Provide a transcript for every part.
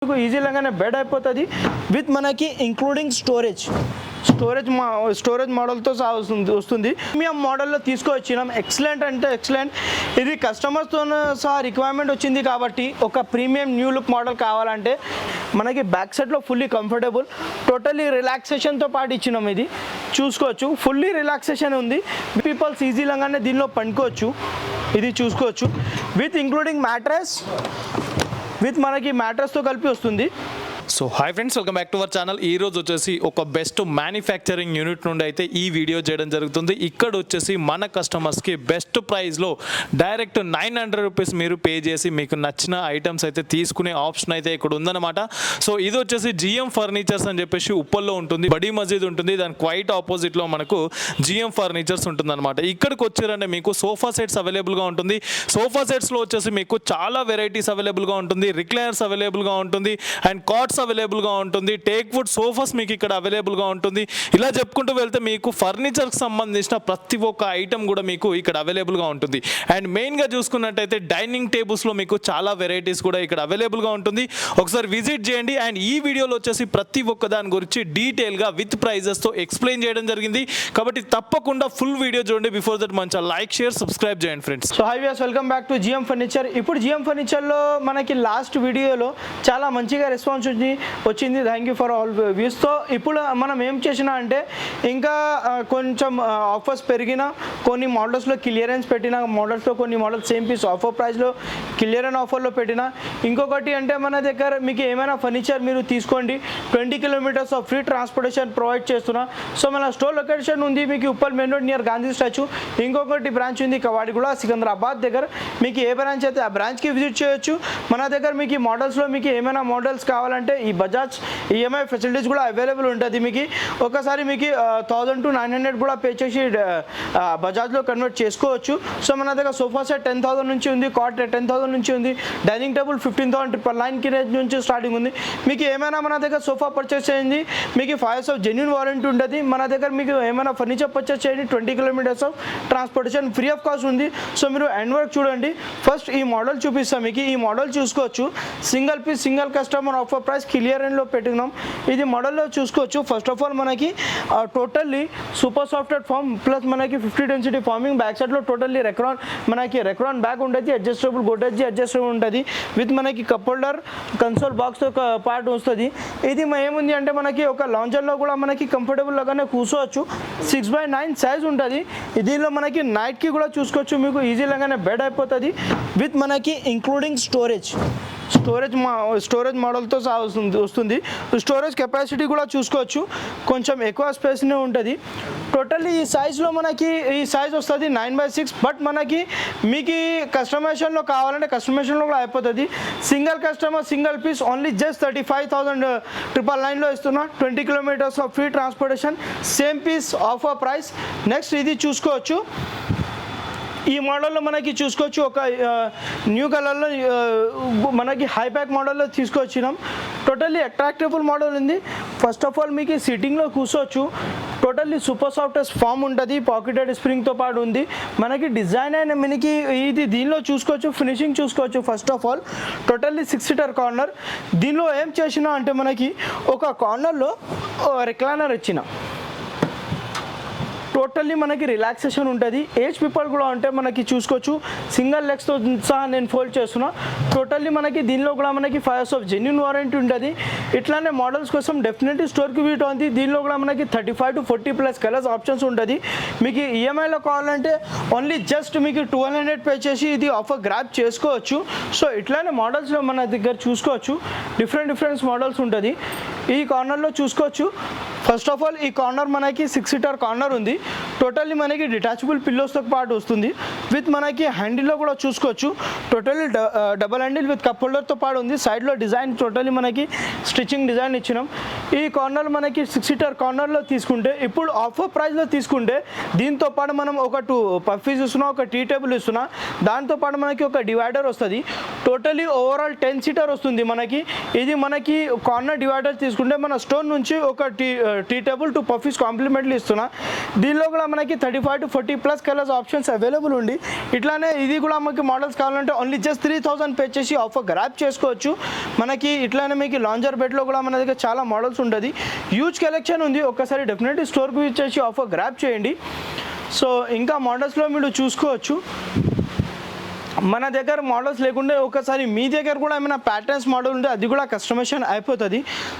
Easy లాగానే bed అయిపోతుంది with మనకి ఇంక్లూడింగ్ స్టోరేజ్ మోడల్తో వస్తుంది. ప్రీమియం మోడల్లో తీసుకొచ్చినాం. ఎక్సలెంట్ అంటే ఎక్సలెంట్. ఇది కస్టమర్స్తో సహా రిక్వైర్మెంట్ వచ్చింది కాబట్టి ఒక ప్రీమియం న్యూ లుక్ మోడల్ కావాలంటే మనకి బ్యాక్ సైడ్లో ఫుల్లీ కంఫర్టబుల్ టోటలీ రిలాక్సేషన్తో పాటు ఇచ్చినాం. ఇది చూసుకోవచ్చు, ఫుల్లీ రిలాక్సేషన్ ఉంది. పీపుల్స్ ఈజీ లాగానే దీనిలో పండుకోవచ్చు. ఇది చూసుకోవచ్చు విత్ ఇంక్లూడింగ్ మ్యాట్రెస్, విత్ మనకి మ్యాట్రెస్తో కలిపి వస్తుంది. So hi friends, welcome back to our channel. ఈ రోజు వచ్చేసి ఒక బెస్ట్ మ్యానుఫ్యాక్చరింగ్ యూనిట్ నుండి అయితే ఈ వీడియో చేయడం జరుగుతుంది. ఇక్కడ వచ్చేసి మన కస్టమర్స్కి బెస్ట్ ప్రైస్లో డైరెక్ట్ 900 రూపీస్ మీరు పే చేసి మీకు నచ్చిన ఐటమ్స్ అయితే తీసుకునే ఆప్షన్ అయితే ఇక్కడ ఉందన్నమాట. సో ఇది వచ్చేసి జిఎం ఫర్నిచర్స్ అని చెప్పేసి ఉప్పల్లో ఉంటుంది, బడీ మస్జిద్ ఉంటుంది. దాని క్వైట్ ఆపోజిట్లో మనకు జిఎం ఫర్నిచర్స్ ఉంటుందన్నమాట. ఇక్కడికి వచ్చారంటే మీకు సోఫా సెట్స్ అవైలబుల్గా ఉంటుంది. సోఫా సెట్స్లో వచ్చేసి మీకు చాలా వెరైటీస్ అవైలబుల్గా ఉంటుంది. రిక్లైనర్స్ అవైలబుల్గా ఉంటుంది అండ్ కాట్స్ అవైలబుల్గా ఉంటుంది. టేక్ వుడ్ సోఫాస్ మీకు ఇక్కడ అవైలబుల్గా ఉంటుంది. ఇలా చెప్పుకుంటూ వెళ్తే మీకు ఫర్నిచర్కి సంబంధించిన ప్రతి ఒక్క ఐటమ్ కూడా మీకు ఇక్కడ అవైలబుల్గా ఉంటుంది. అండ్ మెయిన్గా చూసుకున్నట్టయితే డైనింగ్ టేబుల్స్లో మీకు చాలా వెరైటీస్ కూడా ఇక్కడ అవైలబుల్గా ఉంటుంది. ఒకసారి విజిట్ చేయండి. అండ్ ఈ వీడియోలో వచ్చేసి ప్రతి ఒక్క దాని గురించి డీటెయిల్గా విత్ ప్రైజెస్తో ఎక్స్ప్లెయిన్ చేయడం జరిగింది. కాబట్టి తప్పకుండా ఫుల్ వీడియో చూడండి. బిఫోర్ దట్ మంచిగా లైక్, షేర్, సబ్స్క్రైబ్ చేయండి friends. So hi viewers, welcome back to GM furniture. ఇప్పుడు జిఎం ఫర్నిచర్లో మనకి లాస్ట్ వీడియోలో చాలా మంచిగా రెస్పాన్స్ వచ్చింది. థ్యాంక్ యూ ఫర్ ఆల్ వ్యూస్తో. ఇప్పుడు మనం ఏం చేసినా అంటే ఇంకా కొంచెం ఆఫర్స్ పెరిగిన, కొన్ని మోడల్స్లో క్లియరెన్స్ పెట్టిన, మోడల్స్లో కొన్ని మోడల్స్ సేమ్ పీస్ ఆఫర్ ప్రైస్లో క్లియరెన్స్ ఆఫర్లో పెట్టిన. ఇంకొకటి అంటే మన దగ్గర మీకు ఏమైనా ఫర్నిచర్ మీరు తీసుకోండి, 20 kilometres of free transportation provide చేస్తున్నా. సో మన స్టోర్ లొకేషన్ ఉంది మీకు Uppal main road near Gandhi statue. ఇంకొకటి బ్రాంచ్ ఉంది కవాడిగూడ సికింద్రాబాద్ దగ్గర. మీకు ఏ బ్రాంచ్ అయితే ఆ బ్రాంచ్కి విజిట్ చేయొచ్చు. మన దగ్గర మీకు ఈ మోడల్స్లో మీకు ఏమైనా మోడల్స్ కావాలంటే ఈ బజాజ్ ఈఎంఐ ఫెసిలిటీస్ కూడా అవైలబుల్ ఉంటుంది. మీకు ఒకసారి మీకు 1000 to 900 కూడా పే చేసి బజాజ్లో కన్వర్ట్ చేసుకోవచ్చు. సో మన దగ్గర సోఫా సెట్ 10,000 నుంచి ఉంది, కాట్ 10,000 నుంచి ఉంది, డైనింగ్ టేబుల్ 15,999 రేంజ్ నుంచి స్టార్టింగ్ ఉంది. మీకు ఏమైనా మన దగ్గర సోఫా పర్చేస్ చేయండి, మీకు 5 years ఆఫ్ జెన్యూన్ వారంటీ ఉంటుంది. మన దగ్గర మీకు ఏమైనా ఫర్నిచర్ పర్చేస్ చేయండి, 20 kilometres of transportation free of cost ఉంది. సో మీరు ఎండ్ వర్క్ చూడండి. ఫస్ట్ ఈ మోడల్ చూపిస్తాం మీకు. ఈ మోడల్ చూసుకోవచ్చు, single piece single customer offer price క్లియరెన్స్లో పెట్టినాం. ఇది మోడల్లో చూసుకోవచ్చు. ఫస్ట్ ఆఫ్ ఆల్ మనకి totally super software foam plus మనకి 50 డెన్సిటీ ఫార్మింగ్. బ్యాక్ సైడ్లో టోటల్లీ రెక్రాన్ బ్యాగ్ ఉంటుంది, అడ్జస్టబుల్ గోడేజ్ అడ్జస్టబుల్ ఉంటుంది విత్ మనకి కప్ హోల్డర్ కన్సోల్ బాక్స్తో ఒక పార్ట్ వస్తుంది. ఇది ఏముంది అంటే మనకి ఒక లాంజర్లో కూడా మనకి కంఫర్టబుల్ లాగానే కూర్చోవచ్చు. 6x9 సైజ్ ఉంటుంది. దీనిలో మనకి నైట్కి కూడా చూసుకోవచ్చు, మీకు ఈజీ లాగానే బెడ్ అయిపోతుంది విత్ మనకి ఇంక్లూడింగ్ స్టోరేజ్ మోడల్తో వస్తుంది. స్టోరేజ్ కెపాసిటీ కూడా చూసుకోవచ్చు, కొంచెం ఎక్కువ స్పేస్నే ఉంటుంది. టోటల్లీ ఈ సైజ్లో మనకి ఈ సైజ్ వస్తుంది 9x6. బట్ మనకి మీకు కస్టమైజేషన్లో కావాలంటే కస్టమైజేషన్లో కూడా అయిపోతుంది. Single customer single piece only just 35,999లో ఇస్తున్నా. 20 kilometres of free transportation, same piece offer price. Next ఇది చూసుకోవచ్చు. ఈ మోడల్లో మనకి చూసుకోవచ్చు, ఒక న్యూ కలర్లో మనకి హై ప్యాక్ మోడల్లో తీసుకొచ్చినాం. టోటల్లీ అట్రాక్టిబుల్ మోడల్ ఉంది. ఫస్ట్ ఆఫ్ ఆల్ మీకు సిట్టింగ్లో కూర్చోవచ్చు. టోటల్లీ సూపర్ సాఫ్ట్వేర్ ఫామ్ ఉంటుంది, పాకెటెడ్ స్ప్రింగ్తో పాటు ఉంది. మనకి డిజైన్ అయిన మనకి ఇది దీనిలో చూసుకోవచ్చు, ఫినిషింగ్ చూసుకోవచ్చు. First of all totally 6 seater corner. దీనిలో ఏం చేసినా అంటే మనకి ఒక కార్నర్లో రిక్లైనర్ ఇచ్చిన, టోటల్లీ మనకి రిలాక్సేషన్ ఉంటుంది. ఏజ్ పీపుల్ కూడా ఉంటే మనకి చూసుకోవచ్చు, సింగిల్ లెగ్స్తో సహా నేను ఫోల్డ్ చేస్తున్నా. టోటల్లీ మనకి దీనిలో కూడా మనకి 5 years ఆఫ్ జెన్యూన్ వారంటీ ఉంటుంది. ఇట్లానే మోడల్స్ కోసం డెఫినెట్లీ స్టోర్కి విజిట్ ఉంది. దీనిలో కూడా మనకి 35 to 40+ కలర్స్ ఆప్షన్స్ ఉంటుంది. మీకు ఈఎంఐలో కావాలంటే ఓన్లీ జస్ట్ మీకు 1200 పే చేసి ఇది ఆఫర్ గ్రాప్ చేసుకోవచ్చు. సో ఇట్లానే మోడల్స్లో మన దగ్గర చూసుకోవచ్చు, డిఫరెంట్ మోడల్స్ ఉంటుంది. ఈ కార్నర్లో చూసుకోవచ్చు. ఫస్ట్ ఆఫ్ ఆల్ ఈ కార్నర్ మనకి 6 seater కార్నర్ ఉంది. టోటల్లీ మనకి డిటాచబుల్ పిల్లోస్తో పాటు వస్తుంది విత్ మనకి హ్యాండిల్లో కూడా చూసుకోవచ్చు. Totally double handle with cup హోల్డర్తో పాటు ఉంది. సైడ్లో డిజైన్ టోటల్లీ మనకి స్టిచ్చింగ్ డిజైన్ ఇచ్చినాం. ఈ కార్నర్ మనకి 6 seater కార్నర్లో తీసుకుంటే ఇప్పుడు ఆఫర్ ప్రైస్లో తీసుకుంటే దీంతో పాటు మనం ఒక 2 పఫీస్ ఇస్తున్నా, ఒక టీ టేబుల్ ఇస్తున్నా. దాంతోపాటు మనకి ఒక డివైడర్ వస్తుంది. టోటల్లీ ఓవరాల్ 10 seater వస్తుంది మనకి. ఇది మనకి కార్నర్ డివైడర్ తీసుకుంటే మన స్టోర్ నుంచి ఒక టీ టేబుల్ 2 పఫీస్ కాంప్లిమెంటరీ ఇస్తున్నా. దీనిలో కూడా మనకి 35 to 40+ కలర్స్ ఆప్షన్స్ అవైలబుల్ ఉంది. ఇట్లానే ఇది కూడా మనకి మోడల్స్ కావాలంటే ఓన్లీ జస్ట్ 3000 పే చేసి ఆఫర్ గ్రాప్ చేసుకోవచ్చు. మనకి ఇట్లానే మీకు లాంజర్ బెడ్లో కూడా మన దగ్గర చాలా మోడల్స్ ఉంటుంది. హ్యూజ్ కలెక్షన్ ఉంది. ఒక్కసారి డెఫినెట్లీ స్టోర్కి విజిట్ చేసి ఆఫర్ గ్రాప్ చేయండి. సో ఇంకా మోడల్స్లో మీరు చూసుకోవచ్చు. మన దగ్గర మోడల్స్ లేకుంటే ఒకసారి మీ దగ్గర కూడా ఏమైనా ప్యాటర్న్స్ మోడల్ ఉంటే అది కూడా కస్టమైజేషన్ అయిపోతుంది.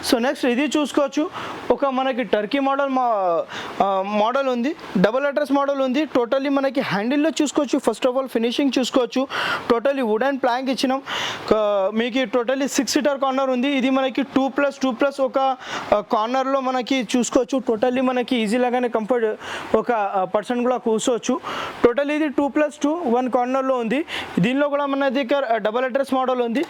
సో నెక్స్ట్ ఇది చూసుకోవచ్చు. ఒక మనకి టర్కీ మోడల్ ఉంది, డబుల్ అడ్రస్ మోడల్ ఉంది. టోటల్లీ మనకి హ్యాండిల్లో చూసుకోవచ్చు. ఫస్ట్ ఆఫ్ ఆల్ ఫినిషింగ్ చూసుకోవచ్చు. టోటల్లీ వుడ్ అండ్ ప్లాంక్ ఇచ్చినాం. మీకు టోటల్లీ 6 సీటర్ కార్నర్ ఉంది. ఇది మనకి 2+2+ ఒక కార్నర్లో మనకి చూసుకోవచ్చు. టోటల్లీ మనకి ఈజీ లాగానే కంఫర్ట్ ఒక పర్సన్ కూడా కూర్చోవచ్చు. టోటల్ ఇది 2+2 1 కార్నర్లో ఉంది. దీనిలో కూడా మన దగ్గర డబల్ అడ్రస్ మోడల్ ఉంది.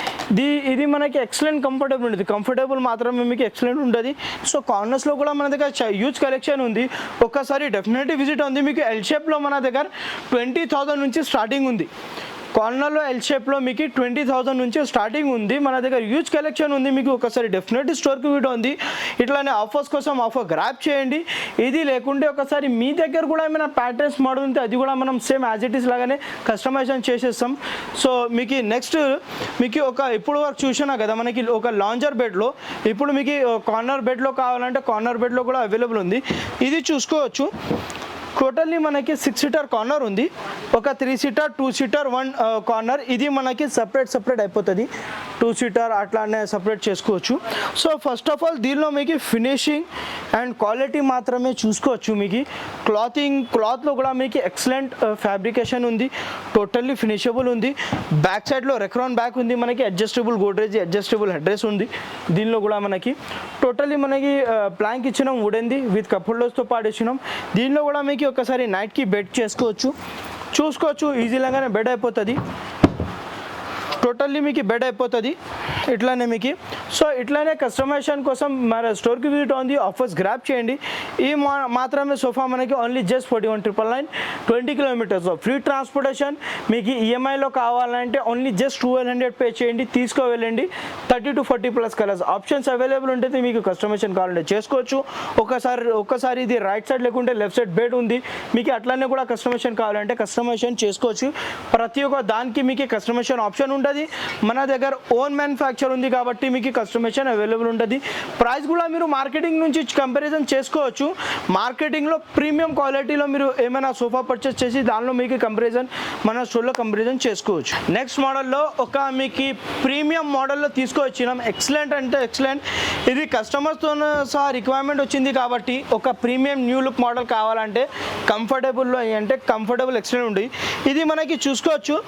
ఇది మనకి ఎక్సలెంట్ కంఫర్టబుల్ ఉంటుంది. కంఫర్టబుల్ మాత్రమే మీకు ఎక్సలెంట్ ఉంటుంది. సో కార్నర్స్లో కూడా మన దగ్గర హ్యూజ్ కలెక్షన్ ఉంది. ఒక్కసారి డెఫినెట్లీ విజిట్ ఉంది. మీకు ఎల్ షేప్లో మన దగ్గర 20,000 నుంచి స్టార్టింగ్ ఉంది. కార్నర్లో ఎల్ షేప్లో మీకు 20,000 నుంచి స్టార్టింగ్ ఉంది. మన దగ్గర హ్యూజ్ కలెక్షన్ ఉంది. మీకు ఒకసారి డెఫినెట్లీ స్టోర్కి వీడియో ఉంది. ఇట్లానే ఆఫర్స్ కోసం ఆఫర్ గ్రాప్ చేయండి. ఇది లేకుంటే ఒకసారి మీ దగ్గర కూడా ఏమైనా ప్యాటర్న్స్ మోడల్ ఉంటే అది కూడా మనం సేమ్ యాజ్ ఇట్ ఈస్ లాగానే కస్టమైజేషన్ చేసేస్తాం. సో మీకు నెక్స్ట్ మీకు ఇప్పుడు వరకు చూసినా కదా మనకి ఒక లాంజర్ బెడ్లో ఇప్పుడు మీకు కార్నర్ బెడ్లో కావాలంటే కార్నర్ బెడ్లో కూడా అవైలబుల్ ఉంది. ఇది చూసుకోవచ్చు. టోటల్లీ మనకి 6 సీటర్ కార్నర్ ఉంది. ఒక 3 సీటర్ 2 సీటర్ 1 కార్నర్. ఇది మనకి సపరేట్ అయిపోతుంది. 2 సీటర్ అట్లానే సపరేట్ చేసుకోవచ్చు. సో ఫస్ట్ ఆఫ్ ఆల్ దీనిలో మీకు ఫినిషింగ్ అండ్ క్వాలిటీ మాత్రమే చూసుకోవచ్చు. మీకు క్లాత్లో కూడా మీకు ఎక్సలెంట్ ఫ్యాబ్రికేషన్ ఉంది. టోటల్లీ ఫినిషబుల్ ఉంది. బ్యాక్ సైడ్లో రెక్రాన్ బ్యాక్ ఉంది. మనకి adjustable Godrej, adjustable head rest ఉంది. దీనిలో కూడా మనకి టోటల్లీ మనకి ప్లాంక్ ఇచ్చినాం వుడెన్ది విత్ కప్ హోల్డర్స్తో పాటు ఇచ్చినాం. దీనిలో కూడా మీకు ఒకసారి నైట్కి బెడ్ చూసుకోవచ్చు. ఈజీలాగానే బెడ్ అయిపోతుంది. టోటల్లీ మీకు బెడ్ అయిపోతుంది ఇట్లానే మీకు. సో ఇట్లానే కస్టమైజేషన్ కోసం మన స్టోర్కి విజిట్ ఉంది. ఆఫర్స్ గ్రాప్ చేయండి. ఈ మాత్రమే సోఫా మనకి only just 41,999 20 kilometres free transportation. మీకు ఈఎంఐలో కావాలంటే ఓన్లీ జస్ట్ 1200 పే చేయండి. వెళ్ళండి. 30 to 40+ కలర్స్ ఆప్షన్స్ అవైలబుల్ ఉంటుంది. మీకు కస్టమైజేషన్ కావాలంటే చేసుకోవచ్చు. ఒకసారి ఇది రైట్ సైడ్ లేకుంటే లెఫ్ట్ సైడ్ బెడ్ ఉంది. మీకు అట్లానే కూడా కస్టమైజేషన్ కావాలంటే కస్టమైజేషన్ చేసుకోవచ్చు. ప్రతి ఒక్క దానికి మీకు కస్టమైజేషన్ ఆప్షన్ ఉంటుంది. మన దగ్గర ఓన్ మ్యానుఫ్యాక్చర్ ఉంది కాబట్టి మీకు కస్టమైజేషన్ అవైలబుల్ ఉంటుంది. ప్రైస్ కూడా మీరు మార్కెటింగ్ నుంచి కంపారిజన్ చేసుకోవచ్చు. మార్కెటింగ్లో ప్రీమియం క్వాలిటీలో మీరు ఏమైనా సోఫా పర్చేస్ చేసి దానిలో మీకు మన స్టోర్లో కంపారిజన్ చేసుకోవచ్చు. నెక్స్ట్ మోడల్లో మీకు ప్రీమియం మోడల్లో తీసుకొచ్చినాం. ఎక్సలెంట్ అంటే ఎక్సలెంట్. ఇది కస్టమర్స్తో సహా రిక్వైర్మెంట్ వచ్చింది కాబట్టి ఒక ప్రీమియం న్యూ లుక్ మోడల్ కావాలంటే కంఫర్టబుల్ ఎక్సలెంట్ ఉంది. ఇది మనకి చూసుకోవచ్చు.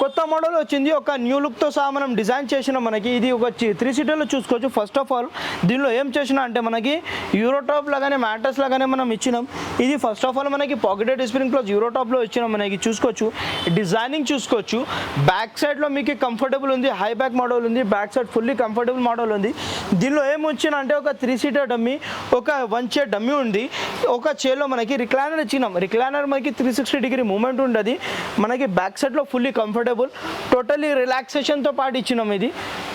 కొత్త మోడల్ వచ్చింది. ఒక న్యూ లుక్తో సహా మనం డిజైన్ చేసిన మనకి ఇది ఒక 3 సీటర్లో చూసుకోవచ్చు. ఫస్ట్ ఆఫ్ ఆల్ దీనిలో ఏం చేసినా అంటే మనకి యూరోటాప్ లాగానే మ్యాట్రస్ లాగానే మనం ఇచ్చినాం. ఇది ఫస్ట్ ఆఫ్ ఆల్ మనకి పాకెటెడ్ స్ప్రింగ్ ప్లస్ యూరోటాప్లో ఇచ్చినాం. మనకి చూసుకోవచ్చు. డిజైనింగ్ చూసుకోవచ్చు. బ్యాక్ సైడ్లో మీకు కంఫర్టబుల్ ఉంది. హై బ్యాక్ మోడల్ ఉంది. Back side fully comfortable model ఉంది. దీనిలో ఏం వచ్చినా అంటే ఒక 3 సీటర్ డమ్మీ, ఒక 1 చైర్ డమ్మీ ఉంది. ఒక చైర్లో మనకి రిక్లైనర్ ఇచ్చినాం. రిక్లైనర్ మనకి 360 డిగ్రీ మూమెంట్ ఉంటుంది. మనకి బ్యాక్ సైడ్లో ఫుల్లీ కంఫర్టబుల్. టోటల్లీ రిలాక్సేషన్తో పాటు ఇచ్చినాం. ఇది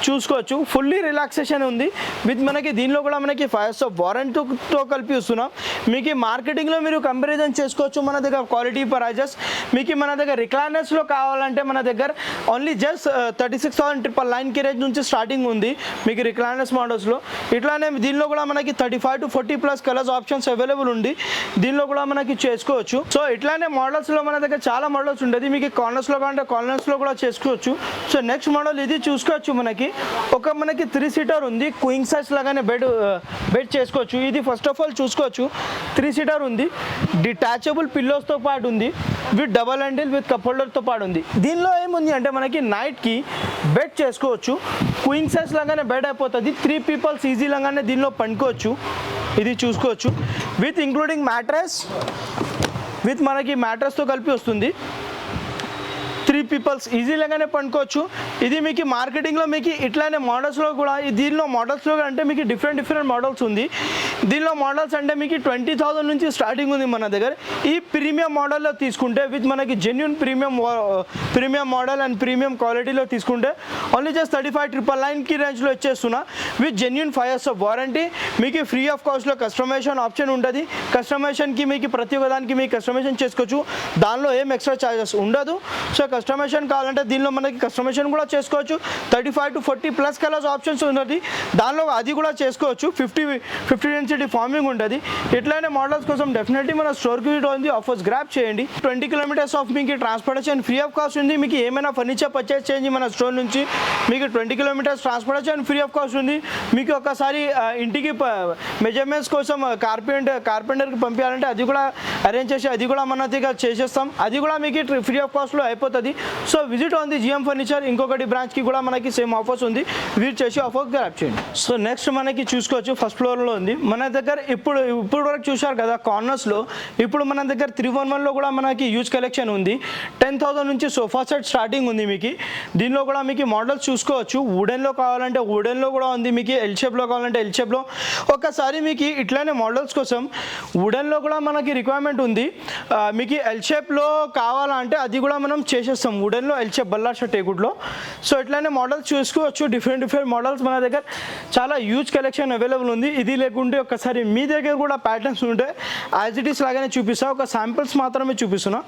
చూసుకోవచ్చు. ఫుల్లీ రిలాక్సేషన్ ఉంది విత్ మనకి దీనిలో కూడా మనకి 5 years వారంటీతో కలిపి ఇస్తున్నాం. మీకు మార్కెటింగ్లో మీరు కంపారిజన్ చేసుకోవచ్చు. మన దగ్గర క్వాలిటీ ప్రైజెస్ మీకు మన దగ్గర రిక్లైనర్స్లో కావాలంటే మన దగ్గర ఓన్లీ జస్ట్ 36,999 రేంజ్ నుంచి స్టార్టింగ్ ఉంది మీకు రిక్లైనర్స్ మోడల్స్లో. ఇట్లానే దీనిలో కూడా మనకి 35 to 40+ కలర్స్ ఆప్షన్స్ అవైలబుల్ ఉంది. దీనిలో కూడా మనకి చేసుకోవచ్చు. సో ఇట్లానే మోడల్స్లో మన దగ్గర చాలా మోడల్స్ ఉంటుంది. మీకు కార్నర్స్లో కావాలంటే కార్నర్స్లో కూడా చేసుకోవచ్చు. సో నెక్స్ట్ మోడల్ ఇది చూసుకోవచ్చు. మనకి 3 సీటర్ ఉంది. క్వీన్ సైజ్ లాగానే బెడ్ చేసుకోవచ్చు. ఇది ఫస్ట్ ఆఫ్ ఆల్ చూసుకోవచ్చు. 3 సీటర్ ఉంది. డిటాచబుల్ పిల్లోస్తో పాటు ఉంది. With double handle with cup హోల్డర్తో పాటు ఉంది. దీనిలో ఏముంది అంటే మనకి నైట్కి బెడ్ చేసుకోవచ్చు. క్వీన్ సైజ్ లాగానే బెడ్ అయిపోతుంది. 3 పీపుల్స్ ఈజీ లాగానే దీనిలో పండుకోవచ్చు. ఇది చూసుకోవచ్చు. విత్ ఇంక్లూడింగ్ మ్యాట్రెస్ విత్ మనకి మ్యాట్రెస్తో కలిపి వస్తుంది. 3 పీపుల్స్ ఈజీగానే పండుకోవచ్చు. ఇది మీకు మార్కెటింగ్లో మీకు ఇట్లానే మోడల్స్లో కూడా దీనిలో మోడల్స్లో అంటే మీకు డిఫరెంట్ మోడల్స్ ఉంది. దీనిలో మోడల్స్ అంటే మీకు 20,000 నుంచి స్టార్టింగ్ ఉంది మన దగ్గర. ఈ ప్రీమియం మోడల్లో తీసుకుంటే విత్ మనకి genuine premium model and premium క్వాలిటీలో తీసుకుంటే ఓన్లీ జస్ట్ 35,999కి రేంజ్లో వచ్చేస్తున్నా with genuine 5 years of warranty. మీకు ఫ్రీ ఆఫ్ కాస్ట్లో కస్టమైజేషన్ ఆప్షన్ ఉంటుంది. కస్టమైజేషన్కి మీకు ప్రతి ఒక్కదానికి మీకు కస్టమైజేషన్ చేసుకోవచ్చు. దానిలో ఏం ఎక్స్ట్రా ఛార్జెస్ ఉండదు. సో కస్టమైజేషన్ కావాలంటే దీనిలో మనకి కస్టమైజేషన్ కూడా చేసుకోవచ్చు. 35 to 40+ కలర్స్ ఆప్షన్స్ ఉంటుంది. దానిలో అది కూడా చేసుకోవచ్చు. 50 డెన్సిటీ ఫార్మింగ్ ఉంటుంది. ఇట్లానే మోడల్స్ కోసం డెఫినెట్లీ మన స్టోర్కి విజిట్ ఉంది. ఆఫర్స్ గ్రాప్ చేయండి. 20 kilometers ఆఫ్ మీకు ట్రాన్స్పోర్టేషన్ ఫ్రీ ఆఫ్ కాస్ట్ ఉంది. మీకు ఏమైనా ఫర్నిచర్ పర్చేస్ చేయండి మన స్టోర్ నుంచి మీకు 20 kilometers transportation free of cost ఉంది. మీకు ఒకసారి ఇంటికి మెజర్మెంట్స్ కోసం కార్పెంటర్కి పంపించాలంటే అది కూడా అరేంజ్ చేసి అది కూడా మన దగ్గర చేసేస్తాం. అది కూడా మీకు ఫ్రీ ఆఫ్ కాస్ట్లో అయిపోతుంది. So visit on the GM furniture. ఇంకొకటి బ్రాంచ్కి కూడా మనకి సేమ్ ఆఫర్స్ ఉంది. విజిట్ చేసి ఆఫర్ గ్రాప్ చేయండి. సో నెక్స్ట్ మనకి చూసుకోవచ్చు ఫస్ట్ ఫ్లోర్లో ఉంది మన దగ్గర. ఇప్పుడు వరకు చూశారు కదా కార్నర్స్లో. ఇప్పుడు మన దగ్గర 311లో కూడా మనకి యూజ్ కలెక్షన్ ఉంది. 10,000 నుంచి సోఫా సెట్ స్టార్టింగ్ ఉంది మీకు. దీనిలో కూడా మీకు మోడల్స్ చూసుకోవచ్చు. వుడెన్లో కావాలంటే వుడెన్లో కూడా ఉంది. మీకు ఎల్ షేప్లో కావాలంటే ఎల్ షేప్లో. ఒకసారి మీకు ఇట్లానే మోడల్స్ కోసం వుడెన్లో కూడా మనకి రిక్వైర్మెంట్ ఉంది. మీకు ఎల్ షేప్లో కావాలంటే అది కూడా మనం చేసేస్తాం. వుడెన్లో ఎల్ షేప్ బల్లార్ష టేకుడ్లో. సో ఇట్లానే మోడల్స్ చూసుకోవచ్చు. డిఫరెంట్ మోడల్స్ మన దగ్గర చాలా యూజ్ కలెక్షన్ అవైలబుల్ ఉంది. ఇది లేకుంటే ఒకసారి మీ దగ్గర కూడా ప్యాటర్న్స్ ఉంటే యాజ్ ఇట్ ఈస్ లాగానే చూపిస్తా. ఒక శాంపిల్స్ మాత్రమే చూపిస్తున్నా.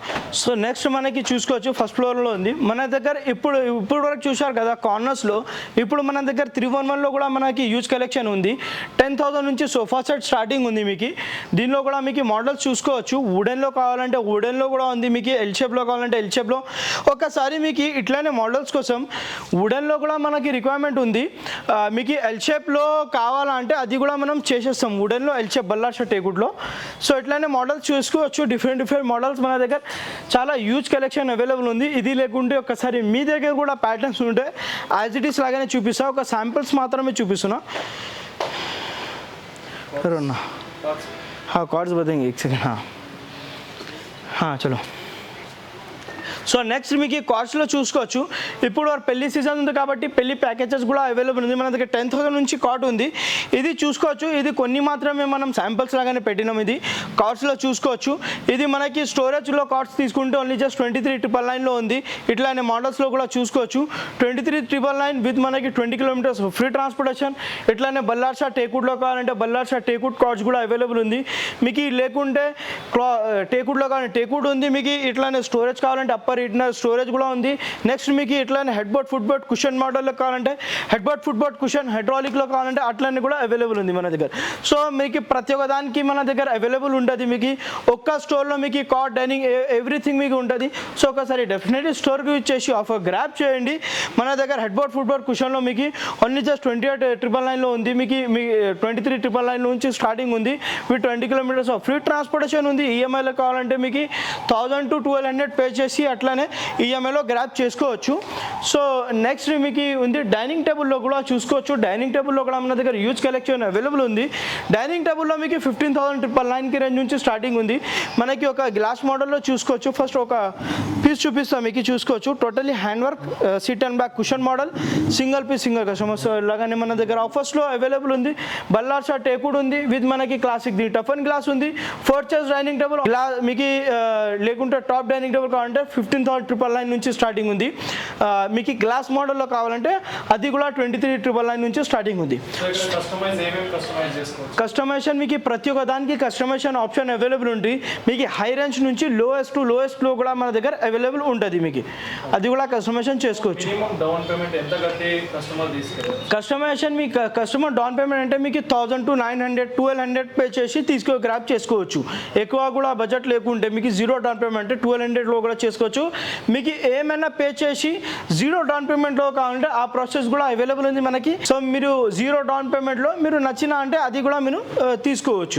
సో నెక్స్ట్ మనకి చూసుకోవచ్చు ఫస్ట్ ఫ్లోర్లో ఉంది మన దగ్గర. ఇప్పుడు వరకు చూశారు కదా కార్నర్స్లో. ఇప్పుడు మన దగ్గర 311లో కూడా మనకి యూజ్ కలెక్షన్ ఉంది. 10,000 నుంచి సోఫా సెట్ స్టార్టింగ్ ఉంది మీకు. దీనిలో కూడా మీకు మోడల్స్ చూసుకోవచ్చు. వుడెన్లో కావాలంటే వుడెన్లో కూడా ఉంది. మీకు ఎల్ షేప్లో కావాలంటే ఎల్ షేప్లో. ఒకసారి మీకు ఇట్లానే మోడల్స్ కోసం వుడెన్లో కూడా మనకి రిక్వైర్మెంట్ ఉంది. మీకు ఎల్ షేప్లో కావాలంటే అది కూడా మనం చేసేస్తాం. వుడెన్లో ఎల్ షేప్ బల్లార్ష టేకుడ్లో. సో ఇట్లానే మోడల్స్ చూసుకోవచ్చు. డిఫరెంట్ మోడల్స్ మన దగ్గర చాలా యూజ్ కలెక్షన్ అవైలబుల్ ఉంది. ఇది లేకుంటే ఒకసారి మీ దగ్గర కూడా ప్యాటర్న్స్ ఉంటే యాజ్ ఇట్ ఈస్ లాగానే చూపిస్తా. ఒక శాంపిల్స్ మాత్రమే చూపిస్తున్నా. కార్డ్స్ బతాएंगे एक सेकंड. हाँ चलो. సో నెక్స్ట్ మీకు ఈ కాస్ట్లో చూసుకోవచ్చు. ఇప్పుడు పెళ్లి సీజన్ ఉంది కాబట్టి పెళ్లి ప్యాకేజెస్ కూడా అవైలబుల్ ఉంది మన దగ్గర. 10,000 నుంచి కార్డ్ ఉంది. ఇది చూసుకోవచ్చు. ఇది కొన్ని మాత్రమే మనం శాంపిల్స్ లాగానే పెట్టినాం. ఇది కార్డ్స్లో చూసుకోవచ్చు. ఇది మనకి స్టోరేజ్లో కార్డ్స్ తీసుకుంటే ఓన్లీ జస్ట్ 23,999లో ఉంది. ఇట్లానే మోడల్స్లో కూడా చూసుకోవచ్చు. 23,999 విత్ మనకి 20 kilometers ఫ్రీ ట్రాన్స్పోర్టేషన్. ఇట్లానే బల్లార్ష టేకుడ్లో కావాలంటే బల్లార్ష టేకుడ్ కార్డ్స్ కూడా అవైలబుల్ ఉంది మీకు. లేకుంటే టేకుడ్లో కావాలంటే టేకుడ్ ఉంది మీకు. ఇట్లానే స్టోరేజ్ కావాలంటే అప్పర్ ఇట్నర్ స్టోరేజ్ కూడా ఉంది. నెక్స్ట్ మీకు ఇట్లానే headboard footboard cushion మోడల్లో కావాలంటే headboard footboard cushion హైడ్రాలిక్లో కావాలంటే అట్లనే కూడా అవైలబుల్ ఉంది మన దగ్గర. సో మీకు ప్రతి ఒక్క దానికి మన దగ్గర అవైలబుల్ ఉంటుంది. మీకు ఒక్క స్టోర్లో మీకు కాట్ డైనింగ్ ఎవ్రీథింగ్ మీకు ఉంటుంది. సో ఒకసారి డెఫినెట్లీ స్టోర్కి యూజ్ చేసి ఆఫర్ గ్రాప్ చేయండి. మన దగ్గర హెడ్ బోర్డ్ ఫుట్ బోర్డ్ కుషన్లో మీకు ఓన్లీ జస్ట్ 28,999లో ఉంది. మీకు 23,999 నుంచి స్టార్టింగ్ ఉంది. With 20 kilometers of free transportation ఉంది. ఈఎంఐలో కావాలంటే మీకు 1,000 to 1,200 పే చేసి అట్లానే ఈఎంఐలో గ్రాప్ చేసుకోవచ్చు. సో నెక్స్ట్ మీకు ఉంది డైనింగ్ టేబుల్లో కూడా చూసుకోవచ్చు. డైనింగ్ టేబుల్లో కూడా మన దగ్గర యూజ్ కలెక్షన్ అవైలబుల్ ఉంది. డైనింగ్ టేబుల్లో మీకు 15,999కి రేంజ్ నుంచి స్టార్టింగ్ ఉంది. మనకి ఒక గ్లాస్ మోడల్లో చూసుకోవచ్చు. ఫస్ట్ ఒక పీస్ చూపిస్తాం మీకు. చూసుకోవచ్చు totally hand work sit and back cushion model single piece single customers లాగానే మన దగ్గర ఆఫర్స్లో అవైలబుల్ ఉంది. బల్లార్ష టేకుడ్ ఉంది విత్ మనకి క్లాసిక్ ది టఫన్ గ్లాస్ ఉంది. 4 chairs డైనింగ్ టేబుల్ మీకు లేకుంటే టాప్ డైనింగ్ టేబుల్ కావాలంటే 15,999 నుంచి స్టార్టింగ్ ఉంది. మీకు గ్లాస్ మోడల్లో కావాలంటే అది కూడా 23,999 నుంచి స్టార్టింగ్ ఉంది. కస్టమైజేషన్ మీకు ప్రతి ఒక్క దానికి కస్టమైజేషన్ ఆప్షన్ అవైలబుల్ ఉంది. మీకు హై రేంజ్ నుంచి లోయెస్ట్ లో కూడా మన దగ్గర అవైలబుల్ ఉంటుంది. మీకు అది కూడా కస్టమైజేషన్ చేసుకోవచ్చు. కస్టమైజేషన్ మీ కస్టమర్ డౌన్ పేమెంట్ అంటే మీకు 1,000 to 900 1,200 పే చేసి గ్రాప్ చేసుకోవచ్చు. ఎక్కువ కూడా బడ్జెట్ లేకుంటే మీకు 0 డౌన్ పేమెంట్ 1,200లో కూడా చేసుకోవచ్చు. మీకు ఏమైనా పే చేసి 0 డౌన్ పేమెంట్లో కావాలంటే ఆ ప్రాసెస్ కూడా అవైలబుల్ ఉంది మనకి. సో మీరు 0 డౌన్ పేమెంట్లో మీరు నచ్చిన అంటే అది కూడా మీరు తీసుకోవచ్చు.